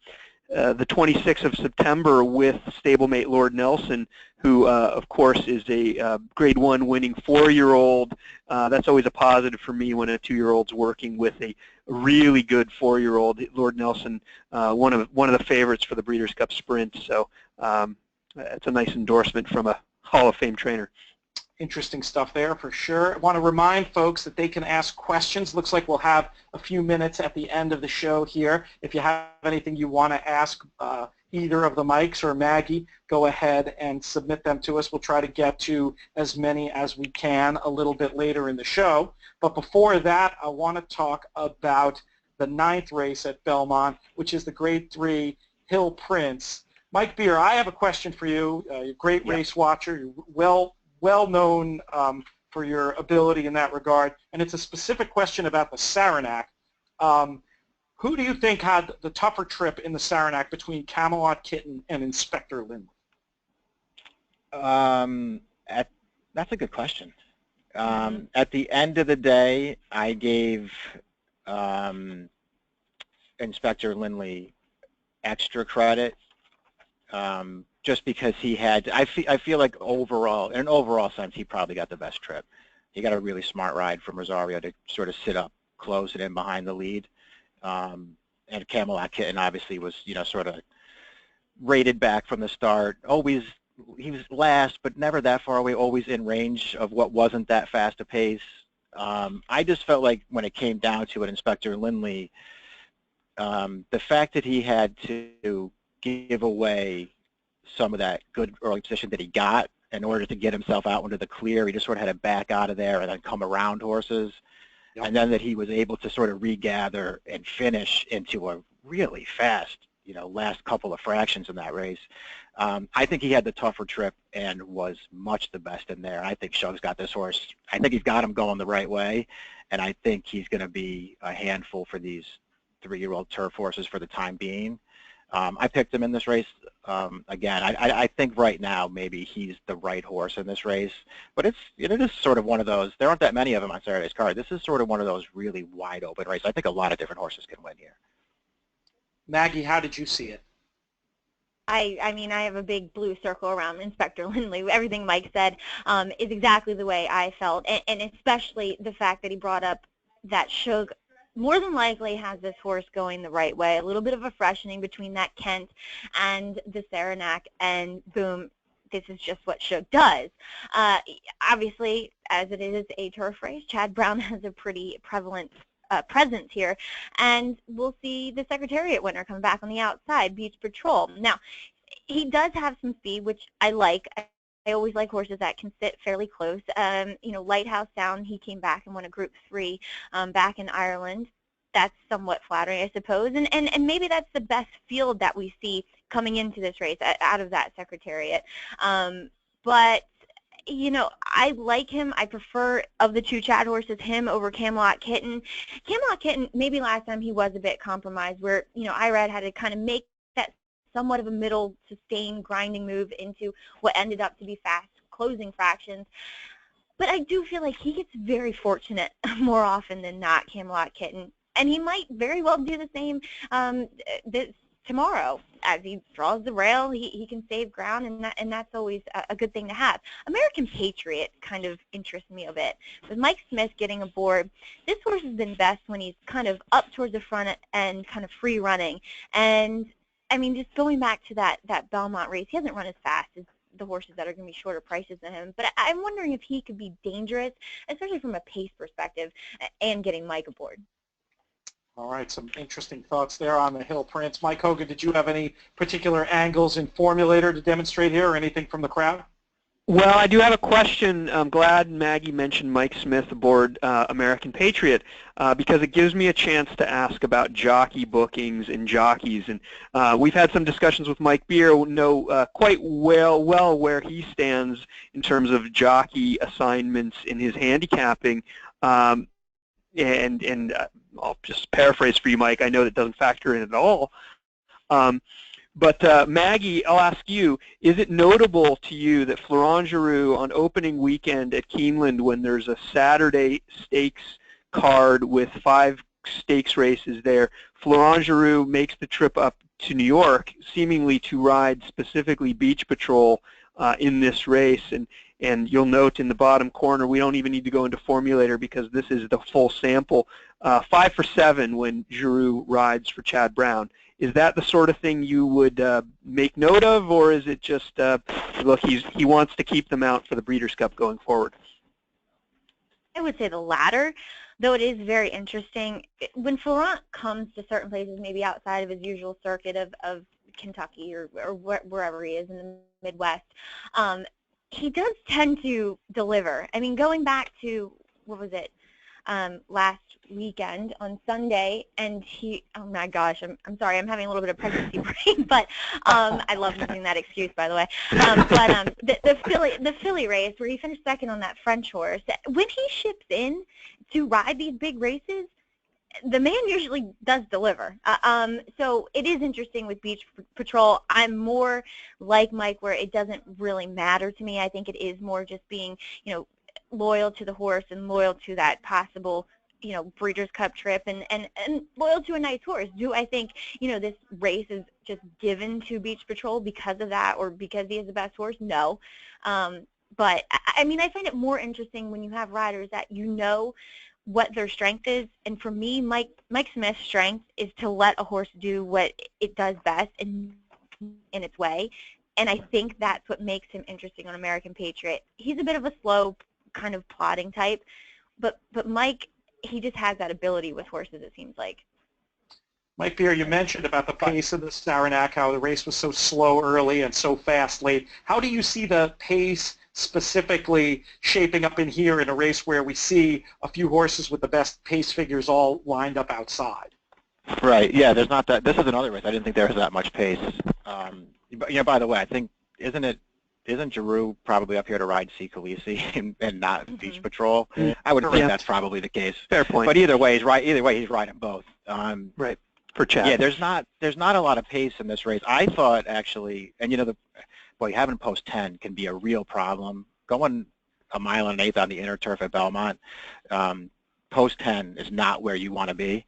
the 26th of September with stablemate Lord Nelson, who, of course, is a Grade 1 winning 4-year-old. That's always a positive for me when a 2-year-old's working with a really good 4-year-old. Lord Nelson, one of the favorites for the Breeders' Cup Sprint. So it's a nice endorsement from a Hall of Fame trainer. Interesting stuff there for sure. I want to remind folks that they can ask questions. Looks like we'll have a few minutes at the end of the show here. If you have anything you want to ask either of the Mikes or Maggie, go ahead and submit them to us. We'll try to get to as many as we can a little bit later in the show. But before that, I want to talk about the 9th race at Belmont, which is the Grade 3 Hill Prince. Mike Beer, I have a question for you. You're a great race watcher. You're well known for your ability in that regard, and it's a specific question about the Saranac. Who do you think had the tougher trip in the Saranac between Camelot Kitten and Inspector Lindley? That's a good question. At the end of the day, I gave Inspector Lindley extra credit just because he had. I feel like overall, in an overall sense, he probably got the best trip. He got a really smart ride from Rosario to sort of sit up close and in behind the lead. And Camelot Kitten obviously was, sort of rated back from the start. He was last, but never that far away, always in range of what wasn't that fast a pace. I just felt like when it came down to it, Inspector Lindley, the fact that he had to give away some of that good early position that he got in order to get himself out into the clear, he just sort of had to back out of there and then come around horses. Yep. And then that he was able to sort of regather and finish into a really fast, last couple of fractions in that race. I think he had the tougher trip and was much the best in there. I think Shug's got this horse. I think he's got him going the right way, and I think he's going to be a handful for these 3-year-old turf horses for the time being. I picked him in this race. Again, I think right now maybe he's the right horse in this race, but it is sort of one of those. There aren't that many of them on Saturday's card. This is sort of one of those really wide open races. I think a lot of different horses can win here. Maggie, how did you see it? I mean, I have a big blue circle around Inspector Lindley. Everything Mike said is exactly the way I felt, and especially the fact that he brought up that Shug more than likely has this horse going the right way. A little bit of a freshening between that Kent and the Saranac, and boom, this is just what Shug does. Obviously, as it is a turf race, Chad Brown has a pretty prevalent presence here, and we'll see the Secretariat winner come back on the outside, Beach Patrol. Now, he does have some speed, which I like. I always like horses that can sit fairly close. Lighthouse Sound, he came back and won a Group 3 back in Ireland. That's somewhat flattering, I suppose, and maybe that's the best field that we see coming into this race out of that Secretariat. But I like him. I prefer, of the two Chad horses, him over Camelot Kitten. Camelot Kitten, maybe last time he was a bit compromised, where, IRAD had to kind of make that somewhat of a middle, sustained, grinding move into what ended up to be fast closing fractions. But I do feel like he gets very fortunate more often than not, Camelot Kitten. And he might very well do the same tomorrow. As he draws the rail, he can save ground, and that's always a good thing to have. American Patriot kind of interests me a bit. With Mike Smith getting aboard, this horse has been best when he's kind of up towards the front and kind of free running. And, I mean, just going back to that Belmont race, he hasn't run as fast as the horses that are going to be shorter prices than him. But I'm wondering if he could be dangerous, especially from a pace perspective, and getting Mike aboard. All right, some interesting thoughts there on the Hill Prince. Mike Hogan, did you have any particular angles in Formulator to demonstrate here, or anything from the crowd? Well, I do have a question. I'm glad Maggie mentioned Mike Smith aboard American Patriot because it gives me a chance to ask about jockey bookings and jockeys. And we've had some discussions with Mike Beer, know quite well where he stands in terms of jockey assignments in his handicapping. And I'll just paraphrase for you, Mike. I know that doesn't factor in at all. But Maggie, I'll ask you, is it notable to you that Florent Giroux on opening weekend at Keeneland, when there's a Saturday stakes card with 5 stakes races there, Florent Giroux makes the trip up to New York, seemingly to ride specifically Beach Patrol in this race? And you'll note in the bottom corner, we don't even need to go into Formulator because this is the full sample. 5 for 7 when Giroux rides for Chad Brown. Is that the sort of thing you would make note of, or is it just, look, he wants to keep them out for the Breeders' Cup going forward? I would say the latter, though it is very interesting. When Florent comes to certain places, maybe outside of his usual circuit of Kentucky or wherever he is in the Midwest, he does tend to deliver. I mean, going back to, what was it, last weekend on Sunday, and oh my gosh, I'm sorry, I'm having a little bit of pregnancy brain, but I love using that excuse, by the way. The Philly race where he finished second on that French horse, when he ships in to ride these big races, the man usually does deliver. So it is interesting with Beach Patrol. I'm more like Mike, where it doesn't really matter to me. I think it is more just being, loyal to the horse and loyal to that possible, Breeders' Cup trip and loyal to a nice horse. Do I think, this race is just given to Beach Patrol because of that or because he is the best horse? No. But, I mean, I find it more interesting when you have riders that what their strength is, and for me, Mike Smith's strength is to let a horse do what it does best and in its way, and I think that's what makes him interesting on American Patriot. He's a bit of a slow, kind of plodding type, but Mike, he just has that ability with horses, it seems like. Mike Beer, you mentioned about the pace of the Saranac, how the race was so slow early and so fast late. How do you see the pace specifically shaping up in here in a race where we see a few horses with the best pace figures all lined up outside? Right. Yeah. There's not that. This is another race. I didn't think there was that much pace. But by the way, I think isn't Giroux probably up here to ride C. Khaleesi and not Beach Patrol? I would think that's probably the case. Fair point. But either way, he's riding both. Right. For Chad. Yeah. There's not a lot of pace in this race. I thought actually, and having post 10 can be a real problem. Going a mile and an eighth on the inner turf at Belmont, post 10 is not where you want to be.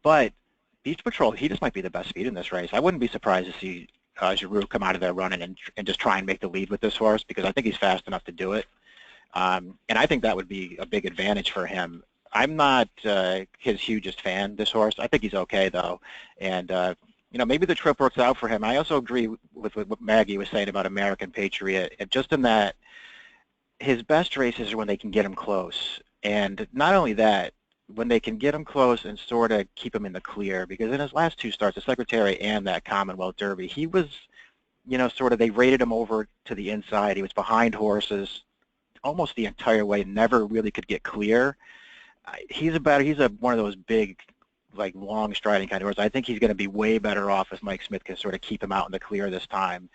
But Beach Patrol, he just might be the best speed in this race. I wouldn't be surprised to see Giroux come out of there running and just try and make the lead with this horse, because I think he's fast enough to do it. And I think that would be a big advantage for him. I'm not his hugest fan, this horse. I think he's okay, though. And, maybe the trip works out for him. I also agree with what Maggie was saying about American Patriot, and just in that his best races are when they can get him close. And not only that, when they can get him close and sort of keep him in the clear, because in his last two starts, the Secretary and that Commonwealth Derby, he was, they rated him over to the inside. He was behind horses almost the entire way, never really could get clear. He's one of those big, long striding kind of horses. I think he's going to be way better off if Mike Smith can sort of keep him out in the clear this time.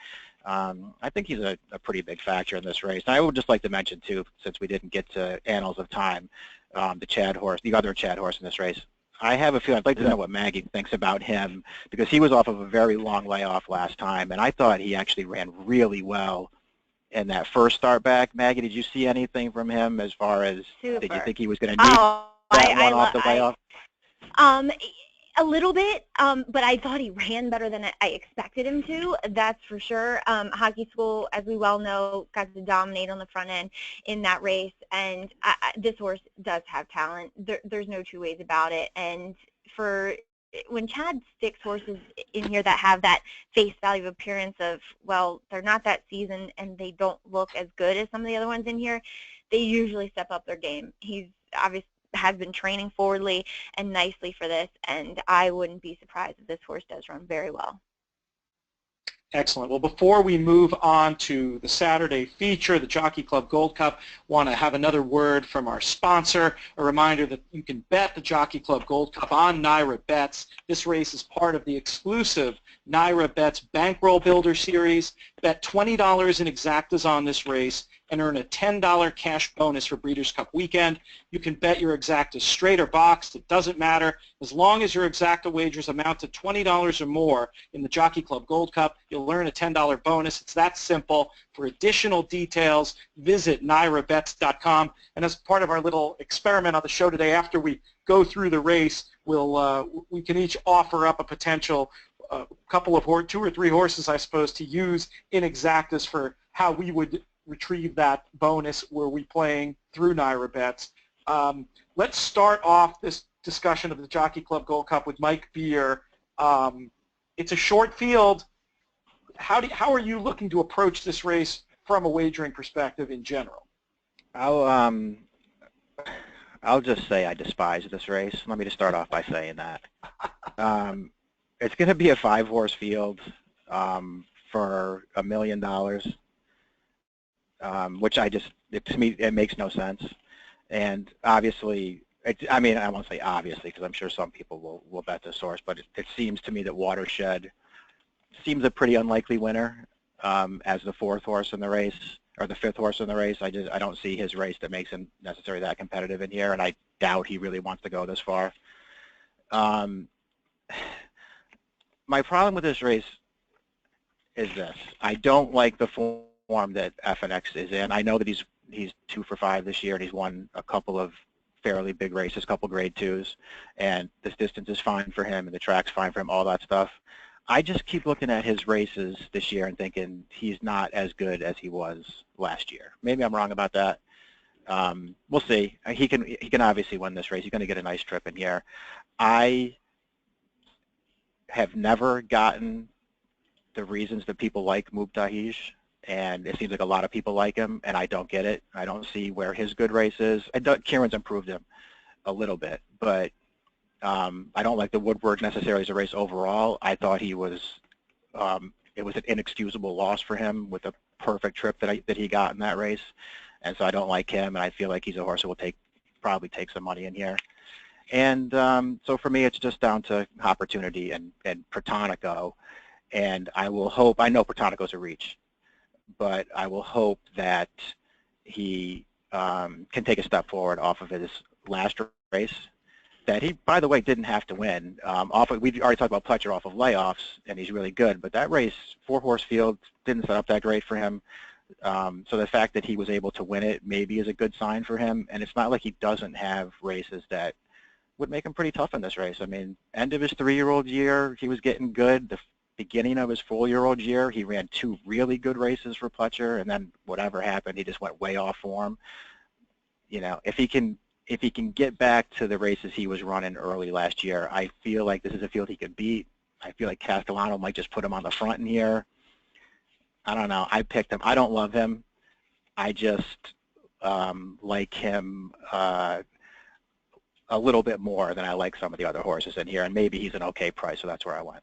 I think he's a pretty big factor in this race. And I would just like to mention, too, since we didn't get to Annals of Time, the other Chad horse in this race. I have a feeling, I'd like to know what Maggie thinks about him, because he was off of a very long layoff last time, and I thought he actually ran really well in that first start back. Maggie, did you see anything from him as far as, did you think he was going to need that one off the layoff? A little bit, but I thought he ran better than I expected him to, that's for sure. Hockey School, as we well know, got to dominate on the front end in that race, and this horse does have talent. There's no two ways about it. And when Chad sticks horses in here that have that face value appearance of, well, they're not that seasoned and they don't look as good as some of the other ones in here, they usually step up their game. He's obviously has been training forwardly and nicely for this, and I wouldn't be surprised if this horse does run very well. Excellent. Well, before we move on to the Saturday feature, the Jockey Club Gold Cup, want to have another word from our sponsor. A reminder that you can bet the Jockey Club Gold Cup on NYRA Bets. This race is part of the exclusive NYRA Bets Bankroll Builder Series. Bet $20 in exactas on this race and earn a $10 cash bonus for Breeders' Cup weekend. You can bet your exactas straight or boxed. It doesn't matter. As long as your exacta wagers amount to $20 or more in the Jockey Club Gold Cup, you'll earn a $10 bonus. It's that simple. For additional details, visit nyrabets.com. And as part of our little experiment on the show today, after we go through the race, we can each offer up a potential couple of two or three horses, I suppose, to use in exactas for how we would retrieve that bonus were we playing through NYRA Bets. Let's start off this discussion of the Jockey Club Gold Cup with Mike Beer. It's a short field. How are you looking to approach this race from a wagering perspective in general? I'll just say I despise this race. Let me just start off by saying that. It's going to be a 5-horse field for $1 million. Which to me, it makes no sense. And obviously, I mean, I won't say obviously because I'm sure some people will bet this horse, but it seems to me that Watershed seems a pretty unlikely winner as the fourth horse in the race or the fifth horse in the race. I don't see his race that makes him necessarily that competitive in here, and I doubt he really wants to go this far. My problem with this race is this: I don't like the form that FNX is in. I know that he's 2 for 5 this year, and he's won a couple of fairly big races, a couple grade 2s, and this distance is fine for him, and the track's fine for him, all that stuff. I just keep looking at his races this year and thinking he's not as good as he was last year. Maybe I'm wrong about that. We'll see. He can obviously win this race. He's going to get a nice trip in here. I have never gotten the reasons that people like Mubtahish, and it seems like a lot of people like him, and I don't get it. I don't see where his good race is. Kieran's improved him a little bit, but I don't like the Woodward necessarily as a race overall. I thought he was, it was an inexcusable loss for him with a perfect trip that he got in that race, and so I don't like him, and I feel like he's a horse that will probably take some money in here. And so for me, it's just down to opportunity and Protonico, and I will hope, I know Protonico's a reach, but I will hope that he can take a step forward off of his last race that he, by the way, didn't have to win. We've already talked about Pletcher off of layoffs, and he's really good, but that race, 4-horse field, didn't set up that great for him. So the fact that he was able to win it maybe is a good sign for him, and it's not like he doesn't have races that would make him pretty tough in this race. I mean, end of his 3-year-old year, he was getting good. The beginning of his 4-year-old year, he ran 2 really good races for Pletcher, and then whatever happened, he just went way off form. You know, if he can get back to the races he was running early last year, I feel like this is a field he could beat. I feel like Castellano might just put him on the front in here. I don't know. I picked him. I don't love him. I just like him a little bit more than I like some of the other horses in here, and maybe he's an okay price, so that's where I went.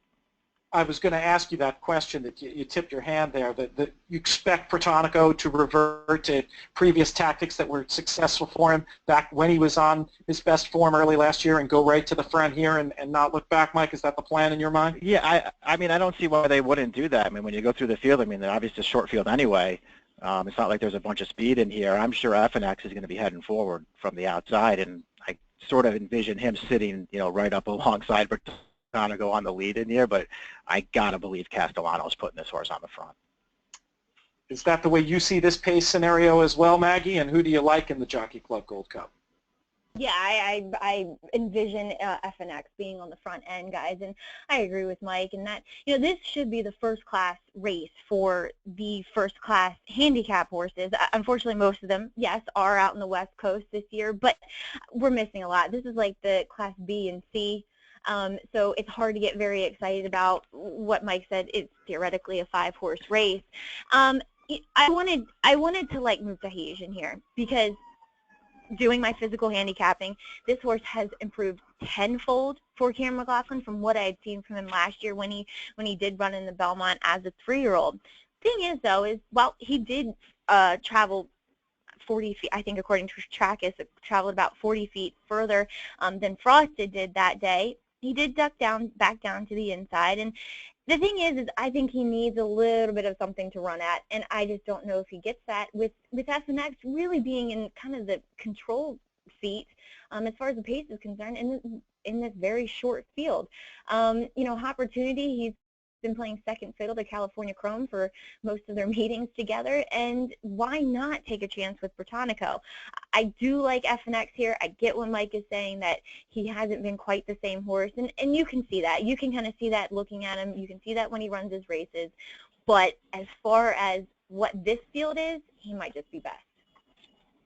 I was going to ask you that question that you tipped your hand there, that you expect Protonico to revert to previous tactics that were successful for him back when he was on his best form early last year and go right to the front here and not look back, Mike? Is that the plan in your mind? Yeah, I mean, I don't see why they wouldn't do that. I mean, when you go through the field, I mean, they're obviously a short field anyway. It's not like there's a bunch of speed in here. I'm sure FNX is going to be heading forward from the outside, and I sort of envision him sitting, you know, right up alongside Protonico on the lead in here, but I gotta believe Castellano's putting this horse on the front. Is that the way you see this pace scenario as well, Maggie? And who do you like in the Jockey Club Gold Cup? Yeah, I envision FNX being on the front end, guys, and I agree with Mike in that, you know, this should be the first class race for the first class handicap horses. Unfortunately, most of them, yes, are out in the West Coast this year, but we're missing a lot. This is like the class B and C. So it's hard to get very excited about what Mike said. It's theoretically a 5-horse race. I wanted to like Mubtahish in here because doing my physical handicapping, this horse has improved tenfold for Cameron McLaughlin from what I had seen from him last year when he did run in the Belmont as a 3-year-old. Thing is, though, is while he did travel 40 feet, I think according to Trackist, it traveled about 40 feet further than Frosted did that day. He did duck back down to the inside, and the thing is I think he needs a little bit of something to run at, and I just don't know if he gets that with FNX really being in kind of the control seat as far as the pace is concerned in this very short field. You know, Opportunity, he's been playing second fiddle to California Chrome for most of their meetings together, and why not take a chance with Protonico? I do like FNX here. I get what Mike is saying, that he hasn't been quite the same horse, and you can see that. You can kind of see that looking at him. You can see that when he runs his races, but as far as what this field is, he might just be best.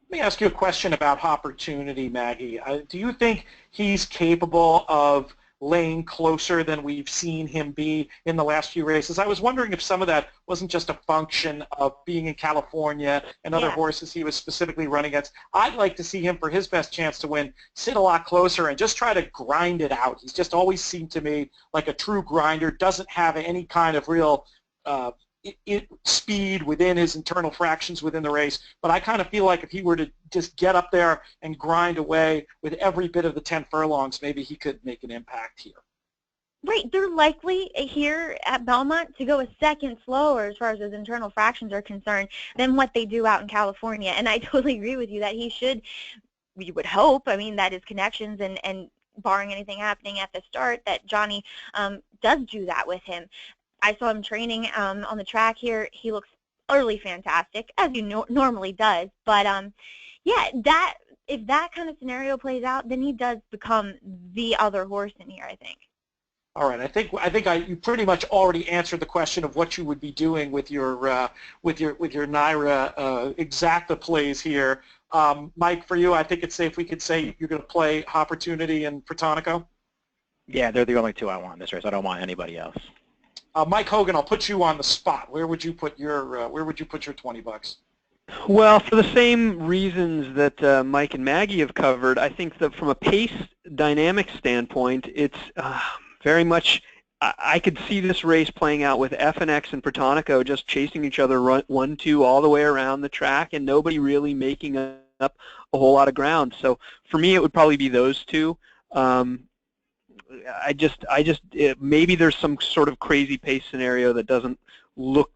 Let me ask you a question about Opportunity, Maggie. Do you think he's capable of laying closer than we've seen him be in the last few races? I was wondering if some of that wasn't just a function of being in California and other horses he was specifically running against. I'd like to see him, for his best chance to win, sit a lot closer and just try to grind it out. He's just always seemed to me like a true grinder, doesn't have any kind of real speed within his internal fractions within the race, but I kind of feel like if he were to just get up there and grind away with every bit of the 10 furlongs, maybe he could make an impact here. Right, they're likely here at Belmont to go a second slower as far as his internal fractions are concerned than what they do out in California. And I totally agree with you that he should, you would hope, I mean, that his connections and barring anything happening at the start, that Johnny does do that with him. I saw him training on the track here. He looks utterly fantastic, as he normally does. But, yeah, if that kind of scenario plays out, then he does become the other horse in here, I think. All right, I think you pretty much already answered the question of what you would be doing with your NYRA exacta plays here. Mike, for you, I think it's safe we could say you're going to play Opportunity and Frizette. Yeah, they're the only two I want in this race. I don't want anybody else. Mike Hogan, I'll put you on the spot. Where would you put your $20? Well, for the same reasons that Mike and Maggie have covered, I think that from a pace dynamic standpoint, it's very much, I could see this race playing out with FNX and Frizette just chasing each other 1-2 all the way around the track and nobody really making up a whole lot of ground. So for me, it would probably be those two. Maybe there's some sort of crazy pace scenario that doesn't look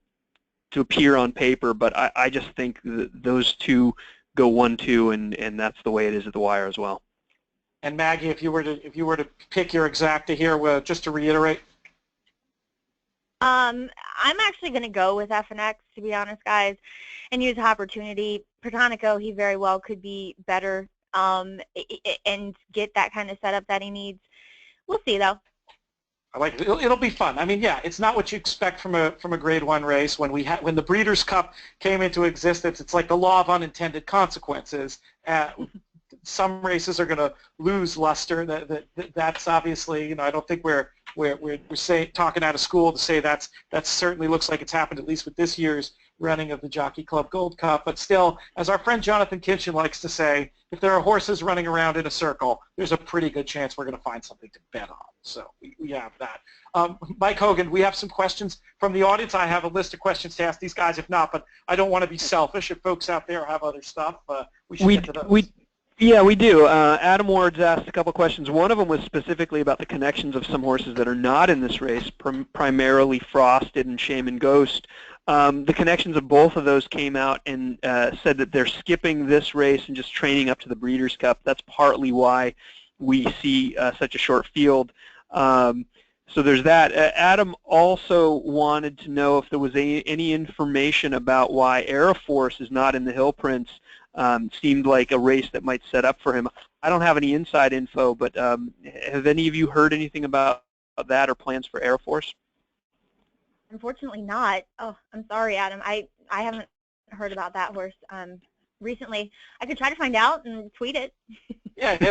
to appear on paper, but I just think that those two go 1-2, and that's the way it is at the wire as well. And Maggie, if you were to pick your exacta here, just to reiterate. I'm actually going to go with FNX, to be honest, guys, and use Opportunity. Frizette, he very well could be better and get that kind of setup that he needs. We'll see, though. I like it. It'll be fun. I mean, yeah, it's not what you expect from a Grade 1 race. When the Breeders' Cup came into existence, it's like the law of unintended consequences. Some races are going to lose luster. That's obviously, I don't think we're talking out of school to say that certainly looks like it's happened, at least with this year's running of the Jockey Club Gold Cup. But still, as our friend Jonathan Kitchen likes to say, if there are horses running around in a circle, there's a pretty good chance we're going to find something to bet on. So we have that. Mike Hogan, we have some questions from the audience. I have a list of questions to ask these guys. If not, but I don't want to be selfish. If folks out there have other stuff, we should get to those. Yeah, we do. Adam Ward's asked a couple questions. One of them was specifically about the connections of some horses that are not in this race, primarily Frosted and Shaman Ghost. The connections of both of those came out and said that they're skipping this race and just training up to the Breeders' Cup. That's partly why we see such a short field. So there's that. Adam also wanted to know if there was any information about why Aeroforce is not in the Hill Prince. Seemed like a race that might set up for him. I don't have any inside info, but have any of you heard anything about that or plans for Aeroforce? Unfortunately not. Oh, I'm sorry, Adam. I haven't heard about that horse recently. I could try to find out and tweet it. Yeah, we'll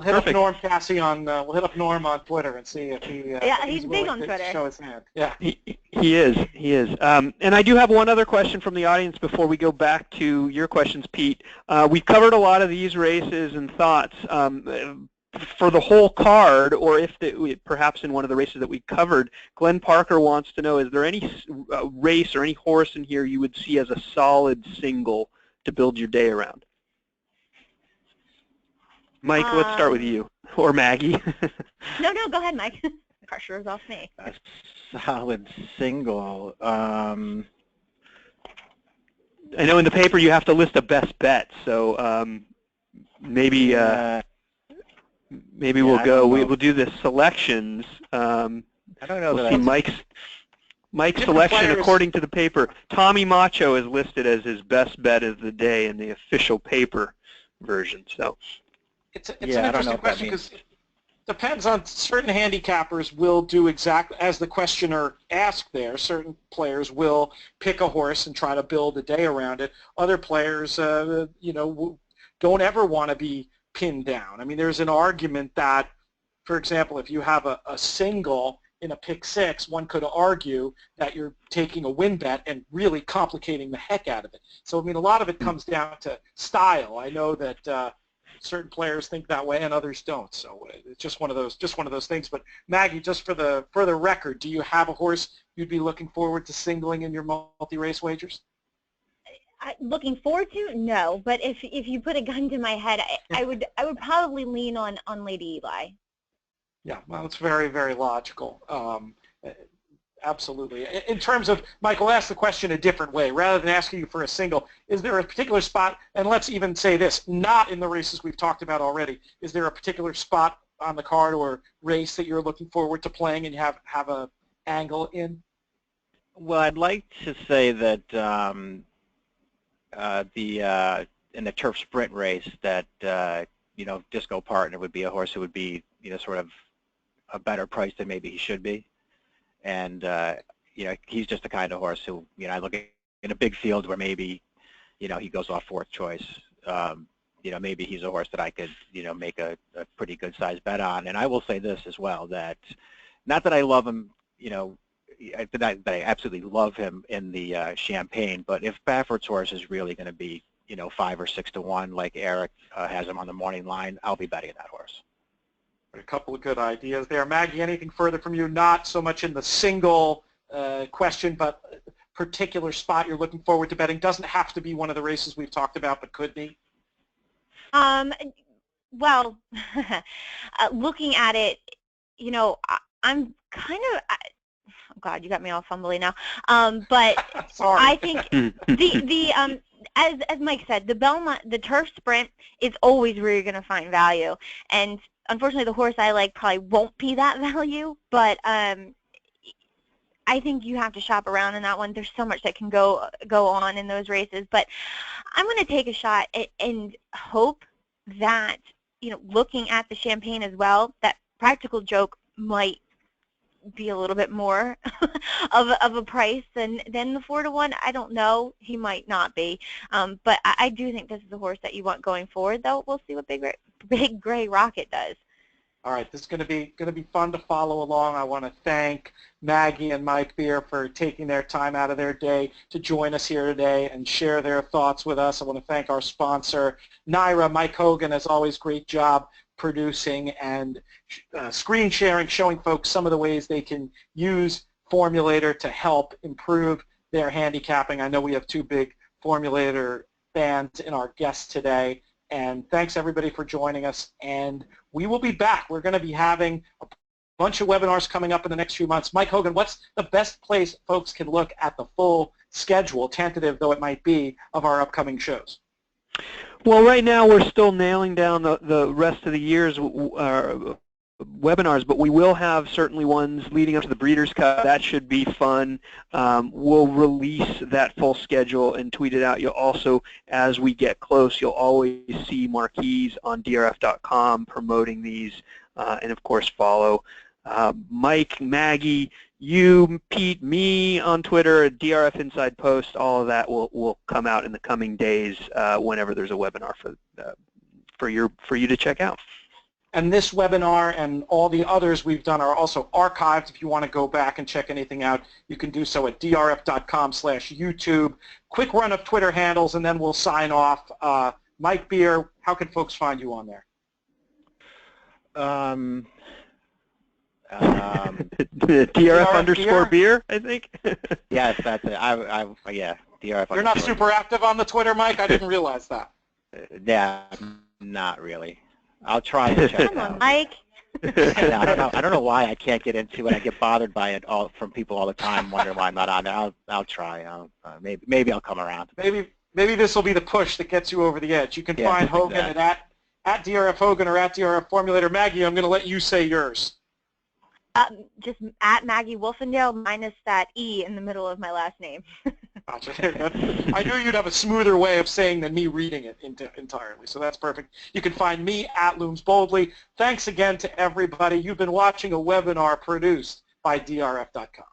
hit up Norm Cassie we'll hit up Norm on Twitter and see if he he's big on Twitter. Show his hand. Yeah. He is. And I do have one other question from the audience before we go back to your questions, Pete. We've covered a lot of these races and thoughts. For the whole card, or if perhaps in one of the races that we covered, Glenn Parker wants to know, is there any race or any horse in here you would see as a solid single to build your day around? Mike, let's start with you, or Maggie. No, go ahead, Mike. The pressure is off me. A solid single. I know in the paper you have to list a best bet, so maybe we'll go. We'll do the selections. I don't know. We'll see Mike's selection according to the paper. Tommy Macho is listed as his best bet of the day in the official paper version. So. It's an interesting question because it depends on certain handicappers will do exactly as the questioner asked there. Certain players will pick a horse and try to build a day around it. Other players, don't ever want to be pinned down. I mean, there's an argument that, for example, if you have a single in a pick six, one could argue that you're taking a win bet and really complicating the heck out of it. So, I mean, a lot of it comes down to style. I know that certain players think that way and others don't. So it's just one of those things. But Maggie, just for the record, do you have a horse you'd be looking forward to singling in your multi-race wagers? Looking forward to? No, but if you put a gun to my head, I would probably lean on Lady Eli. Yeah, well, it's very, very logical. Absolutely. In terms of, Michael, ask the question a different way. Rather than asking you for a single, is there a particular spot, and let's even say this, not in the races we've talked about already, is there a particular spot on the card or race that you're looking forward to playing and you have a angle in? Well, I'd like to say that in the turf sprint race that Disco Partner would be a horse who would be sort of a better price than maybe he should be, and he's just the kind of horse who I look at in a big field where maybe he goes off fourth choice. Maybe he's a horse that I could make a pretty good size bet on. And I will say this as well, that not that I love him, that I absolutely love him in the Champagne, but if Baffert's horse is really going to be 5 or 6 to 1 like Eric has him on the morning line, I'll be betting that horse. A couple of good ideas there. Maggie, anything further from you? Not so much in the single question, but particular spot you're looking forward to betting. Doesn't have to be one of the races we've talked about, but could be. Well, looking at it, I'm kind of, oh God, you got me all fumbly now. But Sorry. I think as Mike said, the turf sprint is always where you're going to find value. And unfortunately, the horse I like probably won't be that value, but I think you have to shop around in that one. There's so much that can go on in those races, but I'm going to take a shot and hope that looking at the Champagne as well, that Practical Joke might be a little bit more of a price than the 4 to 1. I don't know. He might not be, but I do think this is a horse that you want going forward. Though we'll see what Big Gray Rocket does. All right, this is going to be fun to follow along. I want to thank Maggie and Mike Beer for taking their time out of their day to join us here today and share their thoughts with us. I want to thank our sponsor, NYRA. Mike Hogan, as always, great job producing and screen sharing, showing folks some of the ways they can use Formulator to help improve their handicapping. I know we have 2 big Formulator fans in our guests today. And thanks, everybody, for joining us. And we will be back. We're going to be having a bunch of webinars coming up in the next few months. Mike Hogan, what's the best place folks can look at the full schedule, tentative though it might be, of our upcoming shows? Well, right now we're still nailing down the rest of the year's webinars, but we will have certainly ones leading up to the Breeders' Cup. That should be fun. We'll release that full schedule and tweet it out. You'll also, as we get close, you'll always see marquees on drf.com promoting these, and of course follow Mike, Maggie, you, Pete, me on Twitter, DRF Inside Post. All of that will come out in the coming days whenever there's a webinar for you to check out. And this webinar and all the others we've done are also archived. If you want to go back and check anything out, you can do so at drf.com/YouTube. Quick run of Twitter handles, and then we'll sign off. Mike Beer, how can folks find you on there? DRF_beer, I think. Yes, that's it. Yeah, DRF. You're not super active on the Twitter, Mike? I didn't realize that. Yeah, not really. I'll try to check it out. Mike. I don't know why I can't get into it. I get bothered by it from people all the time, wondering why I'm not on there. I'll try. Maybe I'll come around. Maybe this will be the push that gets you over the edge. You can find Hogan exactly. at DRF Hogan or at DRF Formulator. Maggie, I'm going to let you say yours. Just at Maggie Wolfendale minus that E in the middle of my last name. I knew you'd have a smoother way of saying than me reading it entirely, so that's perfect. You can find me at Looms Boldly. Thanks again to everybody. You've been watching a webinar produced by DRF.com.